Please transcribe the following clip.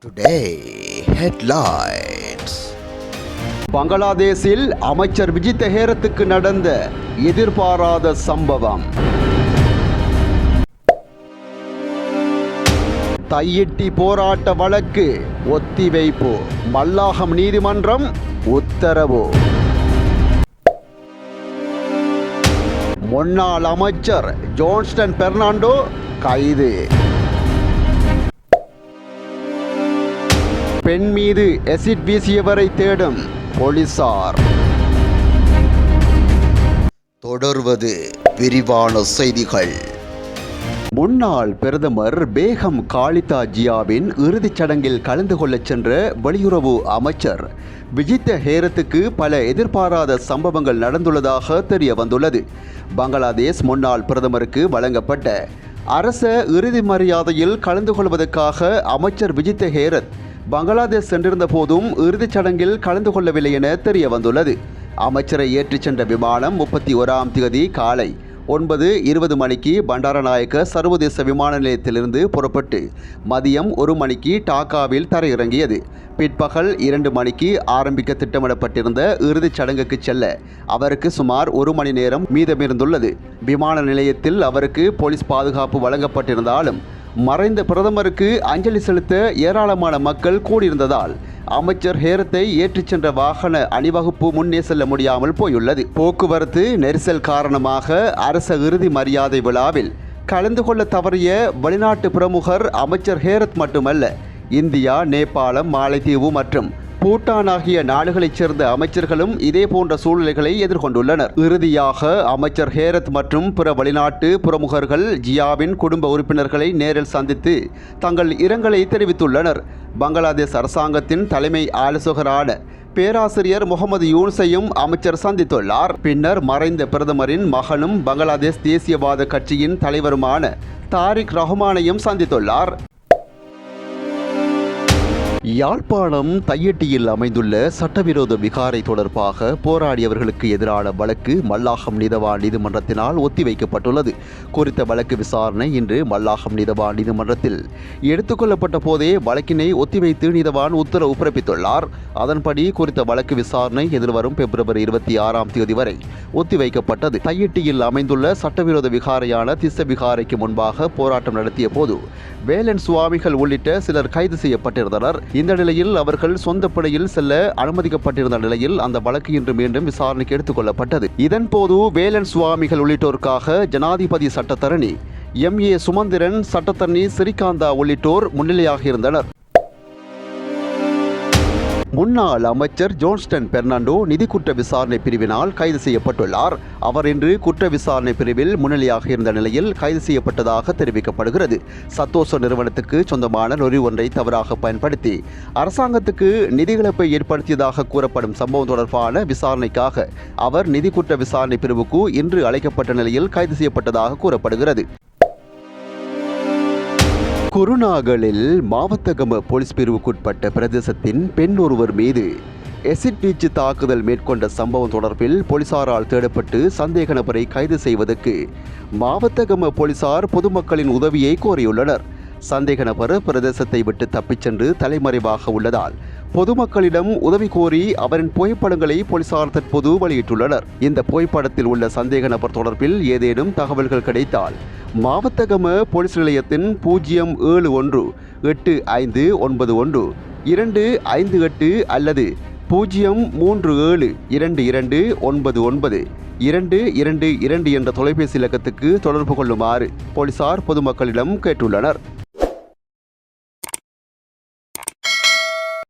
Today headlines. பங்களாதேஷில் அமைச்சர் விஜித்த ஹேரத்துக்கு நடந்த எதிர்பாராத சம்பவம். தையிட்டி போராட்ட வழக்கு ஒத்திவைப்பு, மல்லாகம் நீதிமன்றம் உத்தரவு. முன்னாள் அமைச்சர் ஜோன்ஸ்டன் பெர்னாண்டோ கைது. பெண் மீது எசிட் வீசியவரை தேடும் போலீசார். தொடர்வது விரிவான செய்திகள். முன்னாள் பிரதமர் பேகம் காலிதா ஜியாவின் இறுதிச் சடங்கில் கலந்து கொள்ளச் சென்ற வெளியுறவு அமைச்சர் விஜித்த ஹேரத்துக்கு பல எதிர்பாராத சம்பவங்கள் நடந்துள்ளதாக தெரிய வந்துள்ளது. பங்களாதேஷ் முன்னாள் பிரதமருக்கு வழங்கப்பட்ட அரச இறுதி மரியாதையில் கலந்து கொள்வதற்காக அமைச்சர் விஜித்த ஹேரத் பங்களாதேஷ் சென்றிருந்த போதும் இறுதிச் சடங்கில் கலந்து கொள்ளவில்லை என தெரிய வந்துள்ளது. அமைச்சரை ஏற்றிச் சென்ற விமானம் 31ஆம் தேதி காலை 9:20 மணிக்கு பண்டாரநாயக்க சர்வதேச விமான நிலையத்திலிருந்து புறப்பட்டு மதியம் 1 மணிக்கு டாக்காவில் தரையிறங்கியது. பிற்பகல் 2 மணிக்கு ஆரம்பிக்க திட்டமிடப்பட்டிருந்த இறுதிச் சடங்குக்கு செல்ல அவருக்கு சுமார் 1 மணி நேரம் மீதமிருந்துள்ளது. விமான நிலையத்தில் அவருக்கு போலீஸ் பாதுகாப்பு வழங்கப்பட்டிருந்தாலும் மறைந்த பிரதமருக்கு அஞ்சலி செலுத்த ஏராளமான மக்கள் கூடியிருந்ததால் அமைச்சர் ஹேரத்தை ஏற்றிச் சென்ற வாகன அணிவகுப்பு முன்னே செல்ல முடியாமல் போயுள்ளது. போக்குவரத்து நெரிசல் காரணமாக அரச இறுதி மரியாதை விழாவில் கலந்து கொள்ள தவறிய வெளிநாட்டு பிரமுகர் அமைச்சர் ஹேரத் மட்டுமல்ல, இந்தியா, நேபாளம், மாலைத்தீவு மற்றும் பூட்டான் ஆகிய நாடுகளைச் சேர்ந்த அமைச்சர்களும் இதே போன்ற சூழ்நிலைகளை எதிர்கொண்டுள்ளனர். இறுதியாக அமைச்சர் ஹேரத் மற்றும் பிற வெளிநாட்டு பிரமுகர்கள் ஜியாவின் குடும்ப உறுப்பினர்களை நேரில் சந்தித்து தங்கள் இரங்கலை தெரிவித்துள்ளனர். பங்களாதேஷ் அரசாங்கத்தின் தலைமை ஆலோசகரான பேராசிரியர் முகமது யூனுஸையும் அமைச்சர் சந்தித்துள்ளார். பின்னர் மறைந்த பிரதமரின் மகனும் பங்களாதேஷ் தேசியவாத கட்சியின் தலைவருமான தாரிக் ரஹ்மானையும் சந்தித்துள்ளார். யாழ்ப்பாணம் தையிட்டியில் அமைந்துள்ள சட்டவிரோத விகாரை தொடர்பாக போராடியவர்களுக்கு எதிரான வழக்கு மல்லாகம் நீதவான் நீதிமன்றத்தினால் ஒத்திவைக்கப்பட்டுள்ளது. குறித்த வழக்கு விசாரணை இன்று மல்லாகம் நீதவான் நீதிமன்றத்தில் எடுத்துக்கொள்ளப்பட்ட போதே வழக்கினை ஒத்திவைத்து நீதவான் உத்தரவு பிறப்பித்துள்ளார். அதன்படி குறித்த வழக்கு விசாரணை எதிர்வரும் பிப்ரவரி 26ஆம் தேதி வரை ஒத்திவைக்கப்பட்டது. தையிட்டியில் அமைந்துள்ள சட்டவிரோத விகாரையான திஸ்ஸ விகாரைக்கு முன்பாக போராட்டம் நடத்திய போது வேலன் சுவாமிகள் உள்ளிட்ட சிலர் கைது செய்யப்பட்டிருந்தனர். இந்த நிலையில் அவர்கள் சொந்த பிழையில் செல்ல அனுமதிக்கப்பட்டிருந்த நிலையில் அந்த வழக்கு இன்று மீண்டும் விசாரணைக்கு எடுத்துக் கொள்ளப்பட்டது. இதன்போது வேலன் சுவாமிகள் உள்ளிட்டோருக்காக ஜனாதிபதி சட்டத்தரணி MA சுமந்திரன், சட்டத்தரணி ஸ்ரீகாந்தா உள்ளிட்டோர் முன்னிலையாக இருந்தனர். முன்னாள் அமைச்சர் ஜோன்ஸ்டன் பெர்னாண்டோ நிதி குற்ற விசாரணை பிரிவினால் கைது செய்யப்பட்டுள்ளார். அவர் இன்று குற்ற விசாரணை பிரிவில் முன்னிலையாக இருந்த நிலையில் கைது செய்யப்பட்டதாக தெரிவிக்கப்படுகிறது. சத்தோச நிறுவனத்துக்கு சொந்தமான லொரி ஒன்றை தவறாக பயன்படுத்தி அரசாங்கத்துக்கு நிதி இழப்பை ஏற்படுத்தியதாக கூறப்படும் சம்பவம் தொடர்பான விசாரணைக்காக அவர் நிதி குற்ற விசாரணை பிரிவுக்கு இன்று அழைக்கப்பட்ட நிலையில் கைது செய்யப்பட்டதாக கூறப்படுகிறது. குருநாகலில் மாவத்தகம போலீஸ் பிரிவுக்குட்பட்ட பிரதேசத்தின் பெண் ஒருவர் மீது எசிட் வீச்சு தாக்குதல் மேற்கொண்ட சம்பவம் தொடர்பில் போலீசாரால் தேடப்பட்டு சந்தேக நபரை கைது செய்வதற்கு மாவத்தகம போலீசார் பொதுமக்களின் உதவியை கோரியுள்ளனர். சந்தேக நபர் பிரதேசத்தை விட்டு தப்பிச் சென்று தலைமறைவாக உள்ளதால் பொதுமக்களிடம் உதவி கோரி அவரின் புகைப்படங்களை போலீசார் தற்போது வெளியிட்டுள்ளனர். இந்த புகைப்படத்தில் உள்ள சந்தேக நபர் தொடர்பில் ஏதேனும் தகவல்கள் கிடைத்தால் மாவத்தகம போலீஸ் நிலையத்தின் 07591-258 அல்லது 03722992222 என்ற தொலைபேசி இலக்கத்துக்கு தொடர்பு கொள்ளுமாறு போலீசார் பொதுமக்களிடம் கேட்டுள்ளனர்.